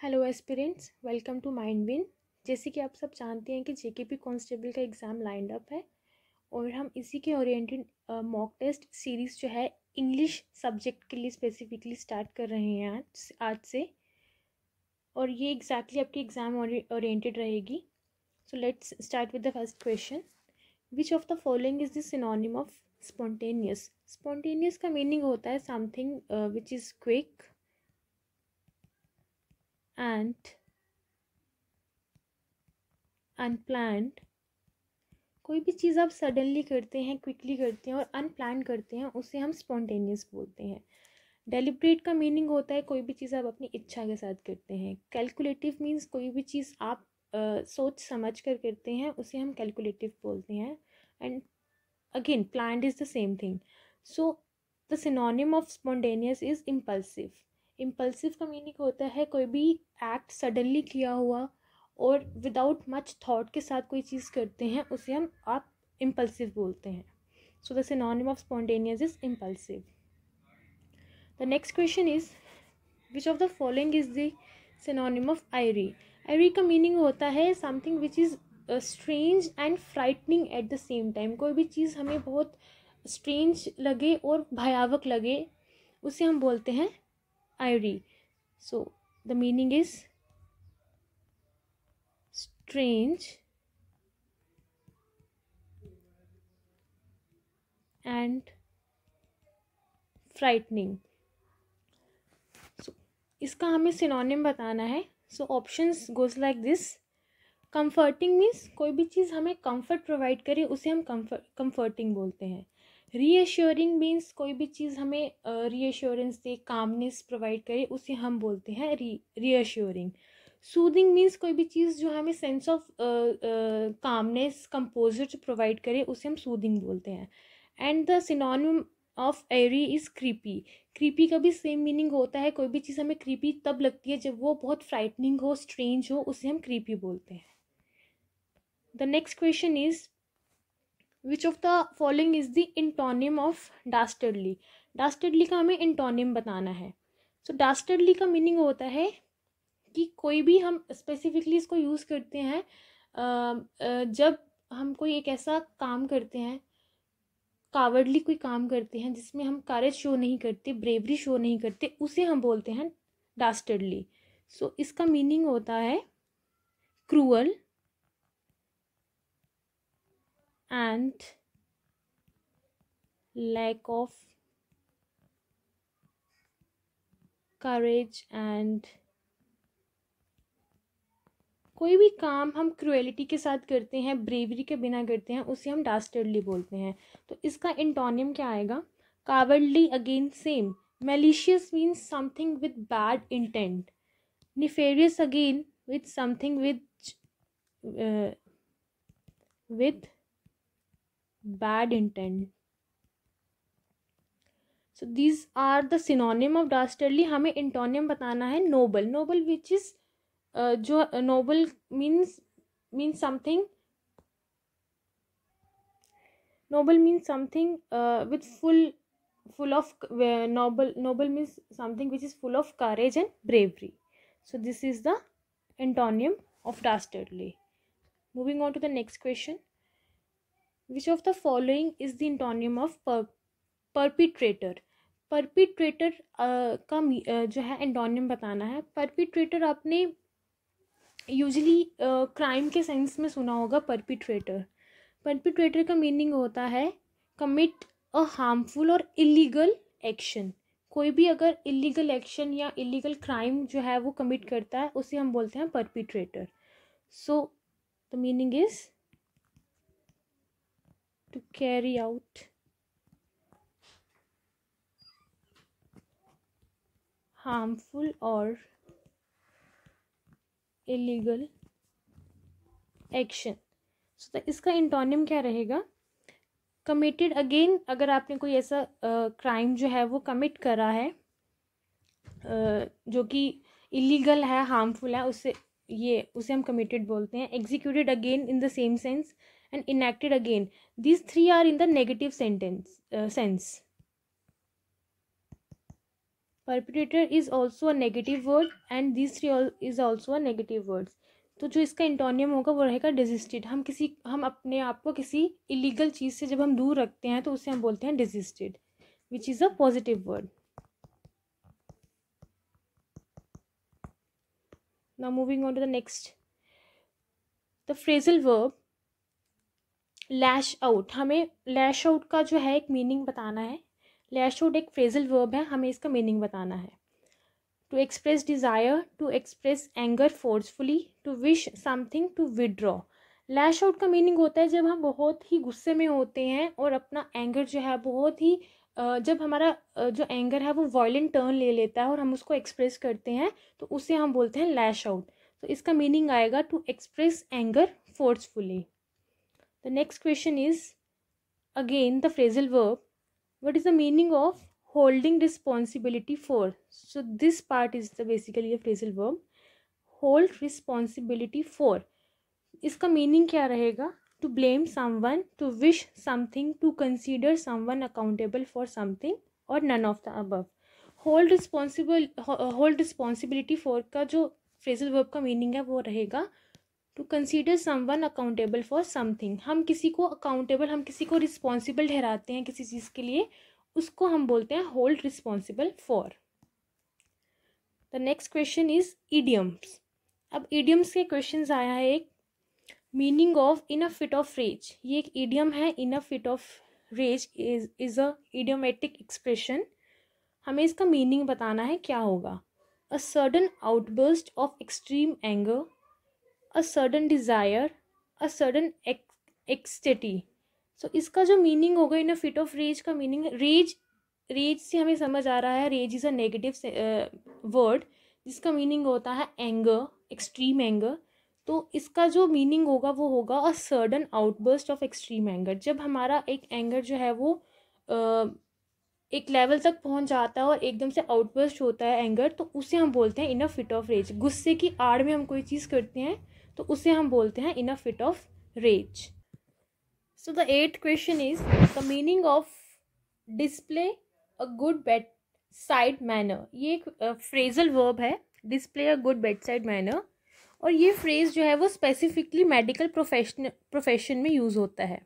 Hello aspirants, welcome to Mind Win. जैसे कि आप सब जानते हैं कि जेकेपी कांस्टेबल का एग्ज़ाम लाइंड अप है और हम इसी के ओरिएंटेड मॉक टेस्ट सीरीज़ जो है इंग्लिश सब्जेक्ट के लिए स्पेसिफिकली स्टार्ट कर रहे हैं आज से। और ये एग्जैक्टली आपकी एग्ज़ाम ओरिएंटेड रहेगी। So let's start with the first question. Which of the following is the synonym of spontaneous? Spontaneous का मीनिंग होता है something which is quick and unplanned. कोई भी चीज़ आप सडनली करते हैं, क्विकली करते हैं और अनप्लान करते हैं, उसे हम स्पॉन्टेनियस बोलते हैं। डेलिब्रेट का मीनिंग होता है कोई भी चीज़ आप अपनी इच्छा के साथ करते हैं। कैलकुलेटिव मीन्स कोई भी चीज़ आप सोच समझ कर करते हैं, उसे हम कैलकुलेटिव बोलते हैं। And again planned is the same thing. So the synonym of spontaneous is impulsive. Impulsive का मीनिंग होता है कोई भी एक्ट सडनली किया हुआ और विदाउट मच थॉट के साथ कोई चीज़ करते हैं, उसे हम आप इम्पल्सिव बोलते हैं। So the synonym of spontaneous is impulsive. The next question is which of the following is the synonym of eerie? Eerie का मीनिंग होता है something which is strange and frightening at the same time. कोई भी चीज़ हमें बहुत strange लगे और भयावक लगे, उसे हम बोलते हैं eerie. So the meaning is strange and frightening. So इसका हमें सिनोनिम बताना है। So options goes like this. Comforting means कोई भी चीज़ हमें कंफर्ट प्रोवाइड करे, उसे हम कंफर्टिंग बोलते हैं। रीअश्योरिंग मीन्स कोई भी चीज़ हमें रीअश्योरेंस दे, कामनेस प्रोवाइड करे, उसे हम बोलते हैं रीअश्योरिंग। सूदिंग मीन्स कोई भी चीज़ जो हमें sense of calmness, composure provide करे, उसे हम सूदिंग बोलते हैं। And the synonym of eerie is creepy. Creepy का भी सेम मीनिंग होता है। कोई भी चीज़ हमें क्रीपी तब लगती है जब वो बहुत फ्राइटनिंग हो, स्ट्रेंज हो, उसे हम क्रीपी बोलते हैं। The next question is which of the following is the antonym of dastardly? Dastardly का हमें इंटोनिम बताना है। सो डास्टर्डली का मीनिंग होता है कि कोई भी हम स्पेसिफिकली इसको यूज़ करते हैं जब हम कोई एक ऐसा काम करते हैं, कावर्डली कोई काम करते हैं जिसमें हम करेज शो नहीं करते, ब्रेवरी शो नहीं करते, उसे हम बोलते हैं डास्टर्डली। सो इसका मीनिंग होता है cruel and lack of courage and कोई भी काम हम क्रुएलिटी के साथ करते हैं, ब्रेवरी के बिना करते हैं, उसे हम डास्टर्डली बोलते हैं। तो इसका इंटोनिम क्या आएगा? Cowardly again same. Malicious means something with bad intent. Nefarious again with something with bad intent. So these are the synonym of dastardly. हमें इंटोनियम बताना है noble. Noble which is जो noble means something. Noble means something with full of noble means something which is full of courage and bravery. So this is the antonym of dastardly. Moving on to the next question. Which of the following is the antonym of perpetrator? Perpetrator का जो है antonym बताना है। Perpetrator आपने usually crime के sense में सुना होगा। परपिट्रेटर का मीनिंग होता है कमिट अ हार्मफुल और इलीगल एक्शन। कोई भी अगर इलीगल एक्शन या इलीगल क्राइम जो है वो कमिट करता है, उसे हम बोलते हैं perpetrator. So the meaning is to carry out harmful or illegal action. So इसका इंटोनिम क्या रहेगा? कमिटेड अगेन, अगर आपने कोई ऐसा क्राइम जो है वो कमिट करा है जो कि इलीगल है, हार्मफुल है, उसे हम कमिटेड बोलते हैं। Executed again in the same sense and enacted again. These three are in the negative sense. Perpetrator is also a negative word and this three is also a negative words. तो जो इसका इंटोनियम होगा वो रहेगा डिजिस्टेड। हम अपने आप को किसी इलीगल चीज़ से जब हम दूर रखते हैं तो उसे हम बोलते हैं desisted, which is a positive word. Now moving on to the next, the phrasal verb lash out. हमें लैश आउट का जो है एक मीनिंग बताना है। लैश आउट एक फ्रेजल वर्ब है, हमें इसका मीनिंग बताना है। To express desire, to express anger forcefully, to wish something, to withdraw. Lash out का मीनिंग होता है जब हम बहुत ही गुस्से में होते हैं और अपना एंगर जो है बहुत ही जब हमारा जो एंगर है वो वायलेंट टर्न ले लेता है और हम उसको एक्सप्रेस करते हैं तो उसे हम बोलते हैं लैश आउट। तो इसका मीनिंग आएगा to express anger forcefully. The next question is again the phrasal verb. What is the meaning of holding responsibility for? So this part is basically a phrasal verb. Hold responsibility for. इसका meaning क्या रहेगा? To blame someone, to wish something, to consider someone accountable for something, or none of the above. hold responsibility for का जो phrasal verb का meaning है वो रहेगा to consider someone accountable for something. हम किसी को अकाउंटेबल, हम किसी को रिस्पॉन्सिबल ठहराते हैं किसी चीज़ के लिए, उसको हम बोलते हैं hold responsible for. The next question is idioms. अब ईडियम्स के क्वेश्चंस आया है एक, meaning of in a fit of rage. ये एक ईडियम है, in a fit of rage is a idiomatic expression. हमें इसका मीनिंग बताना है क्या होगा। A sudden outburst of extreme anger, a sudden desire, a sudden ecstasy। So इसका जो मीनिंग होगा in a fit of rage का मीनिंग, रेज से हमें समझ आ रहा है rage is a negative word जिसका मीनिंग होता है एंगर, एक्सट्रीम एंगर। तो इसका जो मीनिंग होगा वो होगा a sudden outburst of extreme anger. जब हमारा एक एंगर जो है वो एक लेवल तक पहुंच जाता है और एकदम से आउटबर्स्ट होता है एंगर, तो उसे हम बोलते हैं in a fit of raise. गुस्से की आड़ में हम कोई चीज़ करते हैं तो उसे हम बोलते हैं in a fit of rage. So the 8th question is the meaning of display a good bedside manner. ये एक फ्रेजल वर्ब है, display a good bedside manner, और ये फ्रेज जो है वो स्पेसिफिकली मेडिकल प्रोफेशन में use होता है।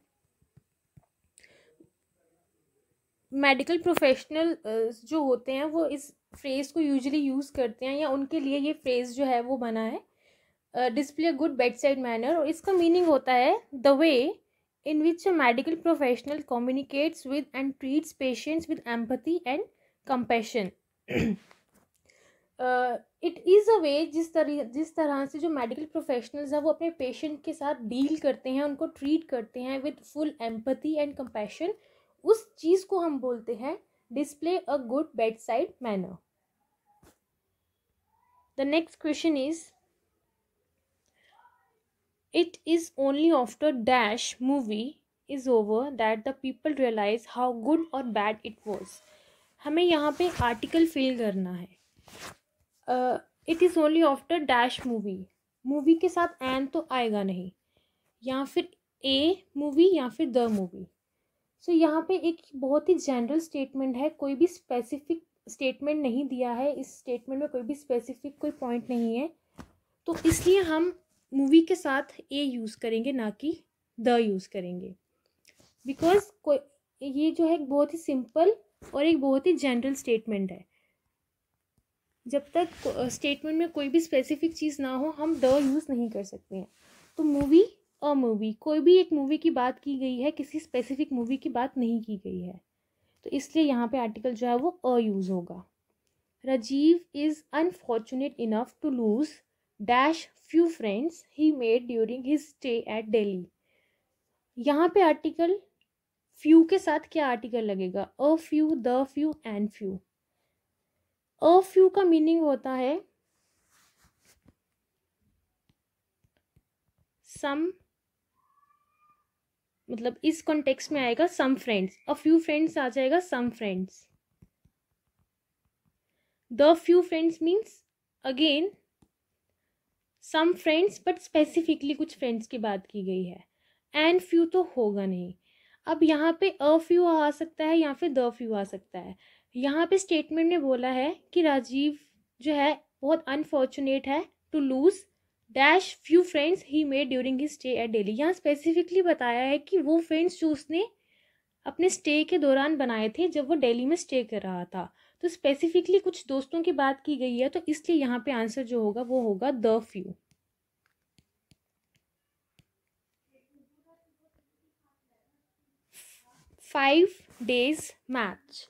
मेडिकल प्रोफेशनल जो होते हैं वो इस फ्रेज को यूजुअली यूज़ करते हैं, या उनके लिए ये फ्रेज जो है वो बना है display good bedside manner. और इसका मीनिंग होता है the way in which a medical professional communicates with and treats patients with empathy and compassion. It is a way जिस तरह से जो मेडिकल प्रोफेशनल्स हैं वो अपने पेशेंट के साथ डील करते हैं, उनको ट्रीट करते हैं with full empathy and compassion, उस चीज़ को हम बोलते हैं display a good bedside manner. The next question is it is only after dash movie is over that the people realize how good or bad it was। हमें यहाँ पे article fill करना है। It is only after dash movie, movie के साथ N तो आएगा नहीं, या फिर ए मूवी या फिर द मूवी। सो यहाँ पे एक बहुत ही जनरल स्टेटमेंट है, कोई भी स्पेसिफिक स्टेटमेंट नहीं दिया है, इस स्टेटमेंट में कोई भी स्पेसिफिक कोई पॉइंट नहीं है, तो इसलिए हम मूवी के साथ ए यूज़ करेंगे ना कि द यूज़ करेंगे, बिकॉज कोई ये जो है बहुत ही सिंपल और एक बहुत ही जनरल स्टेटमेंट है। जब तक स्टेटमेंट में कोई भी स्पेसिफिक चीज़ ना हो हम द यूज़ नहीं कर सकते हैं। तो मूवी, अ मूवी, कोई भी एक मूवी की बात की गई है, किसी स्पेसिफिक मूवी की बात नहीं की गई है, तो इसलिए यहाँ पे आर्टिकल जो है वो अ यूज़ होगा। Rajiv is unfortunate enough to lose dash few friends he made during his stay at Delhi। यहाँ पे आर्टिकल few के साथ क्या आर्टिकल लगेगा? A few, the few and few। A few का मीनिंग होता है सम, मतलब इस कॉन्टेक्स्ट में आएगा some friends, a few friends आ जाएगा some friends. The few friends means again some friends but specifically कुछ फ्रेंड्स की बात की गई है, एंड फ्यू तो होगा नहीं। अब यहाँ पे अ फ्यू आ सकता है या फिर द फ्यू आ सकता है। यहाँ पे स्टेटमेंट में बोला है कि राजीव जो है बहुत अनफॉर्चुनेट है to lose dash few friends he made during his stay at Delhi. यहाँ स्पेसिफिकली बताया है कि वो फ्रेंड्स जो उसने अपने स्टे के दौरान बनाए थे जब वो दिल्ली में स्टे कर रहा था। तो स्पेसिफिकली कुछ दोस्तों की बात की गई है, तो इसलिए यहाँ पे आंसर जो होगा वो होगा the few. Five days match.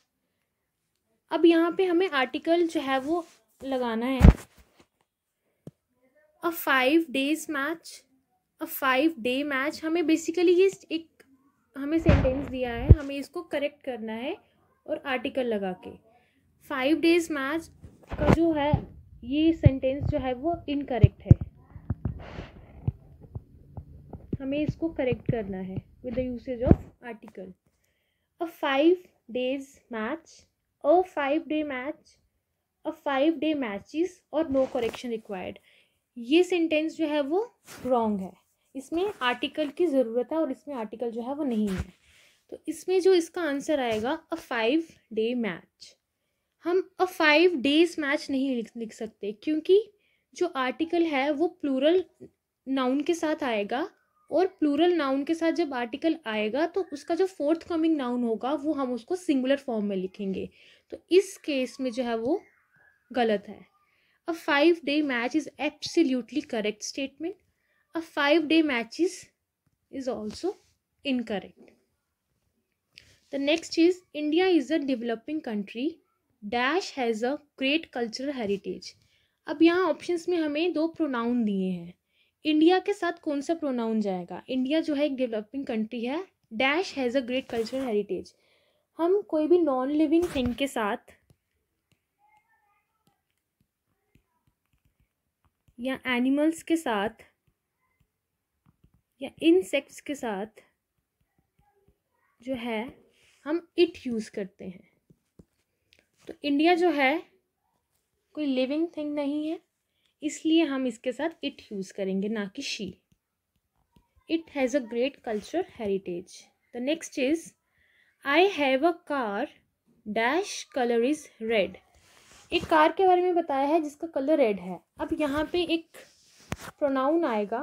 अब यहाँ पे हमें आर्टिकल जो है वो लगाना है। अ 5 days मैच, अ 5 day मैच। हमें बेसिकली ये एक हमें सेंटेंस दिया है, हमें इसको करेक्ट करना है और आर्टिकल लगा के। 5 days मैच का जो है ये सेंटेंस जो है वो इनकरेक्ट है, हमें इसको करेक्ट करना है with the usage of article. A 5 days match, a 5 day match, a 5 day matches और नो करेक्शन रिक्वायर्ड। ये सेंटेंस जो है वो रॉन्ग है, इसमें आर्टिकल की ज़रूरत है और इसमें आर्टिकल जो है वो नहीं है। तो इसमें जो इसका आंसर आएगा अ 5 day मैच। हम अ 5 days मैच नहीं लिख सकते, क्योंकि जो आर्टिकल है वो प्लूरल नाउन के साथ आएगा, और प्लूरल नाउन के साथ जब आर्टिकल आएगा तो उसका जो फोर्थ कमिंग नाउन होगा वो हम उसको सिंगुलर फॉर्म में लिखेंगे। तो इस केस में जो है वो गलत है। A 5 day match is absolutely correct statement. A 5 day match is also incorrect. The next is India is a developing country dash has a great cultural heritage. अब यहाँ ऑप्शंस में हमें दो प्रोनाउन दिए हैं। इंडिया के साथ कौन सा प्रोनाउन जाएगा? इंडिया जो है एक डेवलपिंग कंट्री है, dash has a great cultural heritage. हम कोई भी नॉन लिविंग थिंग के साथ या एनिमल्स के साथ या इंसेक्ट्स के साथ जो है हम इट यूज़ करते हैं। तो इंडिया जो है कोई लिविंग थिंग नहीं है, इसलिए हम इसके साथ इट यूज़ करेंगे, ना कि she. It has a great culture heritage. The next is I have a car dash colour is red. एक कार के बारे में बताया है जिसका कलर रेड है। अब यहाँ पे एक प्रोनाउन आएगा,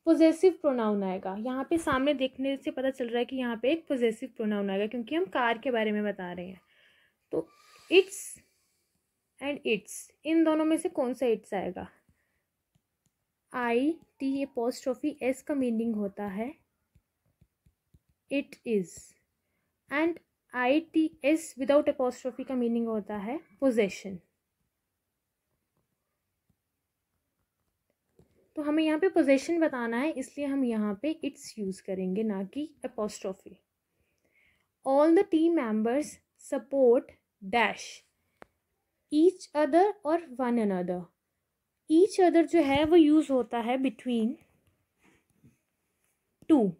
पोजेसिव प्रोनाउन आएगा। यहाँ पे सामने देखने से पता चल रहा है कि यहाँ पे एक पोजेसिव प्रोनाउन आएगा, क्योंकि हम कार के बारे में बता रहे हैं। तो इट्स एंड इट्स, इन दोनों में से कौन सा इट्स आएगा? IT'S का मीनिंग होता है it is, and ITS without apostrophe का मीनिंग होता है पोजेशन। तो हमें यहाँ पे पोजेशन बताना है, इसलिए हम यहाँ पे इट्स यूज़ करेंगे, ना कि apostrophe. All the team members support dash each other और वन अनदर। ईच अदर जो है वो यूज़ होता है बिटवीन टू,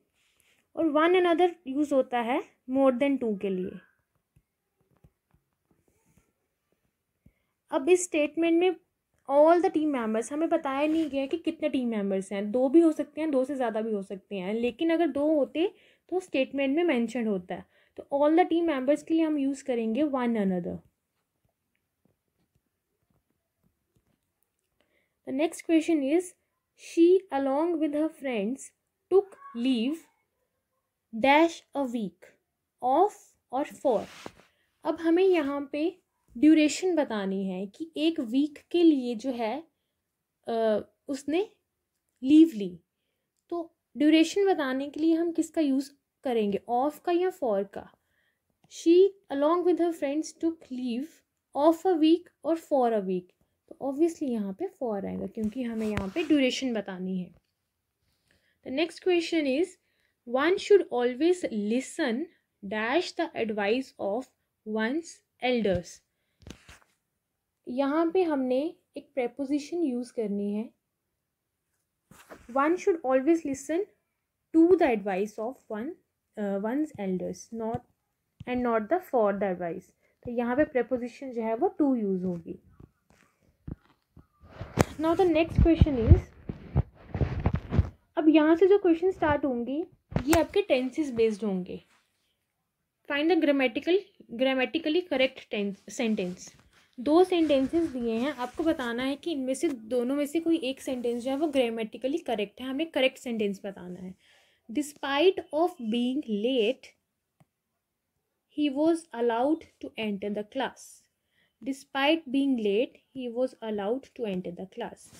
और वन अनदर यूज़ होता है मोर देन टू के लिए। अब इस स्टेटमेंट में ऑल द टीम मेंबर्स हमें बताया नहीं गया कि कितने टीम मेंबर्स हैं। दो भी हो सकते हैं, दो से ज़्यादा भी हो सकते हैं, लेकिन अगर दो होते तो स्टेटमेंट में मेंशन होता है। तो ऑल द टीम मेंबर्स के लिए हम यूज़ करेंगे one another. The next question is she along with her friends took leave dash a week of और फॉर। अब हमें यहाँ पे ड्यूरेशन बतानी है कि एक वीक के लिए जो है उसने लीव ली। तो ड्यूरेशन बताने के लिए हम किसका यूज़ करेंगे, ऑफ का या फॉर का? She along with her friends took leave of a week और फॉर अ वीक। तो ऑब्वियसली यहाँ पे फॉर आएगा, क्योंकि हमें यहाँ पे ड्यूरेशन बतानी है। The next question is one should always listen dash the advice of one's elders. यहाँ पे हमने एक प्रेपोजिशन यूज़ करनी है। One should always listen to the advice of one's elders, not the for the advice. तो यहाँ पे preposition जो है वो टू यूज़ होगी। Now the next question is, अब यहाँ से जो क्वेश्चन स्टार्ट होंगे ये आपके टेंसेस बेस्ड होंगे। Find the grammatical grammatically correct sentence. दो सेंटेंसेस दिए हैं, आपको बताना है कि इनमें से दोनों में से कोई एक सेंटेंस जो है वो ग्रामेटिकली करेक्ट है, हमें करेक्ट सेंटेंस बताना है। Despite of being late he was allowed to enter the class. Despite being late he was allowed to enter the class.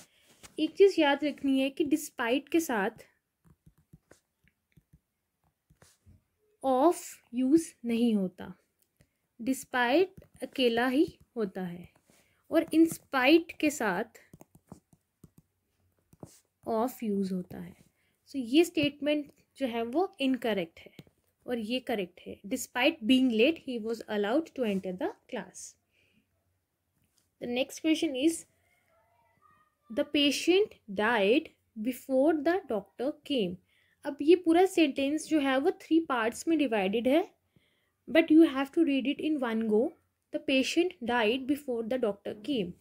एक चीज़ याद रखनी है कि डिस्पाइट के साथ ऑफ यूज़ नहीं होता, डिस्पाइट अकेला ही होता है, और इंस्पाइट के साथ ऑफ यूज़ होता है। सो ये स्टेटमेंट जो है वो इनकरेक्ट है और ये करेक्ट है। Despite being late he was allowed to enter the class. The next question is the patient died before the doctor came. अब ये पूरा सेंटेंस जो है वो 3 पार्ट्स में डिवाइडेड है, but you have to read it in one go. The patient died before the doctor came.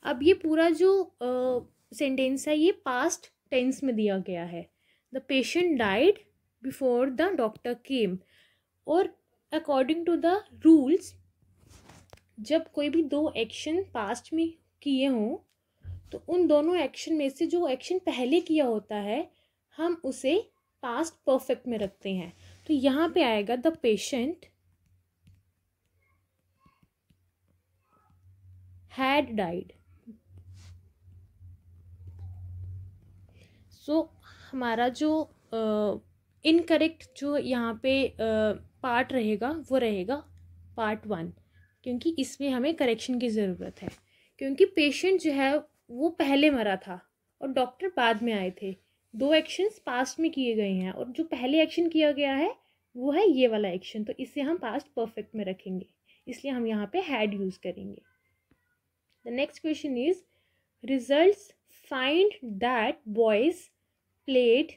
अब ये पूरा जो सेंटेंस है ये पास्ट टेंस में दिया गया है। The patient died before the doctor केम, और अकॉर्डिंग टू द रूल्स जब कोई भी दो एक्शन पास्ट में किए हों तो उन दोनों एक्शन में से जो एक्शन पहले किया होता है हम उसे पास्ट परफेक्ट में रखते हैं। तो यहाँ पे आएगा द पेशेंट हैड डाइड। सो हमारा जो इनकरेक्ट जो यहाँ पे पार्ट रहेगा वो रहेगा पार्ट 1, क्योंकि इसमें हमें करेक्शन की ज़रूरत है, क्योंकि पेशेंट जो है वो पहले मरा था और डॉक्टर बाद में आए थे। दो एक्शंस पास्ट में किए गए हैं और जो पहले एक्शन किया गया है वो है ये वाला एक्शन, तो इसे हम पास्ट परफेक्ट में रखेंगे, इसलिए हम यहाँ पे हैड यूज़ करेंगे। The next question is results find that boys played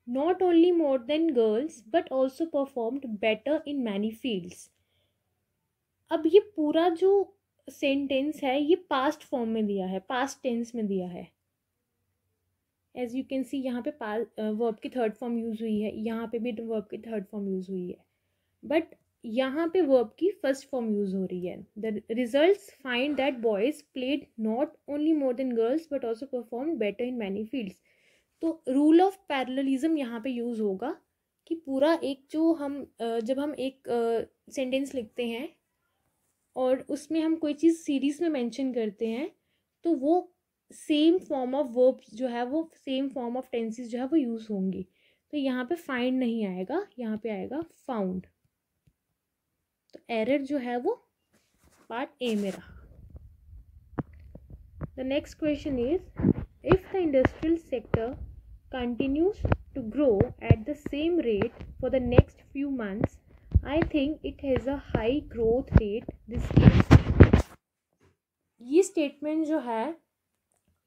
not only more than girls but also performed better in many fields। अब ये पूरा जो सेंटेंस है ये पास्ट फॉर्म में दिया है, पास्ट टेंस में दिया है। एज यू कैन सी यहाँ पे वर्ब की थर्ड फॉर्म यूज़ हुई है, यहाँ पे भी वर्ब की थर्ड फॉर्म यूज़ हुई है, बट यहाँ पे वर्ब की फर्स्ट फॉर्म यूज़ हो रही है। The results find that boys played not only more than girls but also perform better in many fields. तो रूल ऑफ पैरेललिज्म यहाँ पे यूज़ होगा कि पूरा एक जो हम जब हम एक सेंटेंस लिखते हैं और उसमें हम कोई चीज़ सीरीज़ में मेंशन करते हैं तो वो सेम फॉर्म ऑफ वर्ब्स जो है वो सेम फॉर्म ऑफ टेंसेस जो है वो यूज़ होंगी। तो यहाँ पे फाइंड नहीं आएगा, यहाँ पे आएगा फाउंड। तो एरर जो है वो पार्ट ए में रहा। The next question is if the industrial sector continues to grow at the same rate for the next few months, I think it has a high growth rate this year। ये statement जो है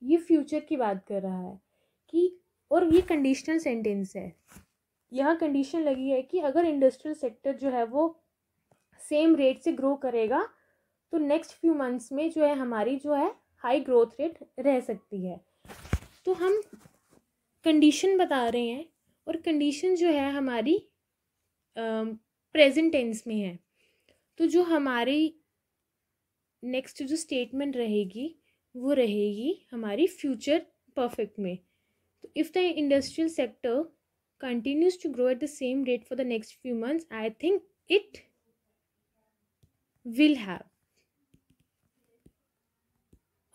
ये future की बात कर रहा है कि, और ये कंडीशनल सेंटेंस है। यहाँ कंडीशन लगी है कि अगर इंडस्ट्रियल सेक्टर जो है वो सेम रेट से ग्रो करेगा तो नेक्स्ट फ्यू मंथ्स में जो है हमारी जो है हाई ग्रोथ रेट रह सकती है। तो हम कंडीशन बता रहे हैं और कंडीशन जो है हमारी प्रेजेंट टेंस में है, तो जो हमारी नेक्स्ट जो स्टेटमेंट रहेगी वो रहेगी हमारी फ्यूचर परफेक्ट में। तो if the industrial sector continues to grow at the same rate for the next few months, I think it will have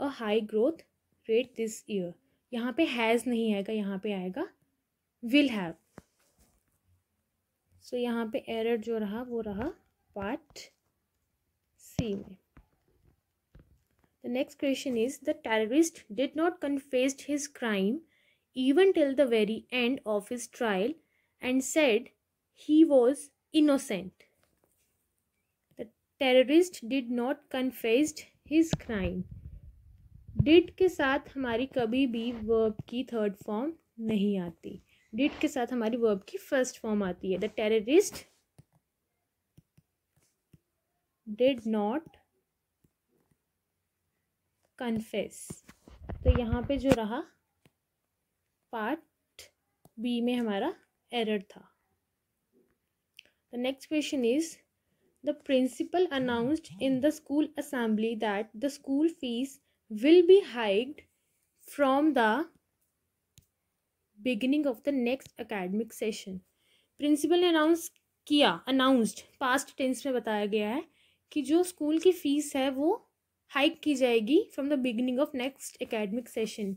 a high growth rate this year. यहाँ पे has नहीं आएगा, यहाँ पे आएगा विल हैव। सो यहाँ पे एरर जो रहा वो रहा पार्ट सी में। The next question is the terrorist did not confessed his crime even till the very end of his trial and said he was innocent। The terrorist did not confessed his crime। Did के साथ हमारी कभी भी verb की third form नहीं आती, did के साथ हमारी वर्ब की फर्स्ट फॉर्म आती है। The terrorist did not confess, तो यहाँ पे जो रहा पार्ट बी में हमारा एरर था। The next question is the principal announced in the school assembly that the school fees will be hiked from the beginning of the next academic session. Principal ने announced past tense में बताया गया है कि जो school की fees है वो हाइक की जाएगी from the beginning of next academic session.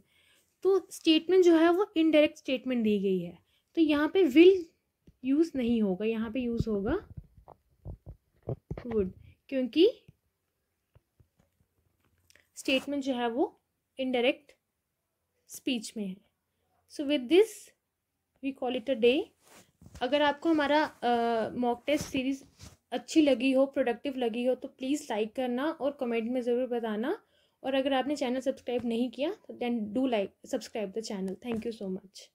तो स्टेटमेंट जो है वो इनडायरेक्ट स्टेटमेंट दी गई है, तो यहाँ पे विल यूज़ नहीं होगा, यहाँ पे यूज़ होगा वुड, क्योंकि स्टेटमेंट जो है वो इनडायरेक्ट स्पीच में है। So with this we call it a day. अगर आपको हमारा मॉक टेस्ट सीरीज़ अच्छी लगी हो, प्रोडक्टिव लगी हो, तो प्लीज़ लाइक करना और कमेंट में ज़रूर बताना। और अगर आपने चैनल सब्सक्राइब नहीं किया तो then do like subscribe the channel. Thank you so much.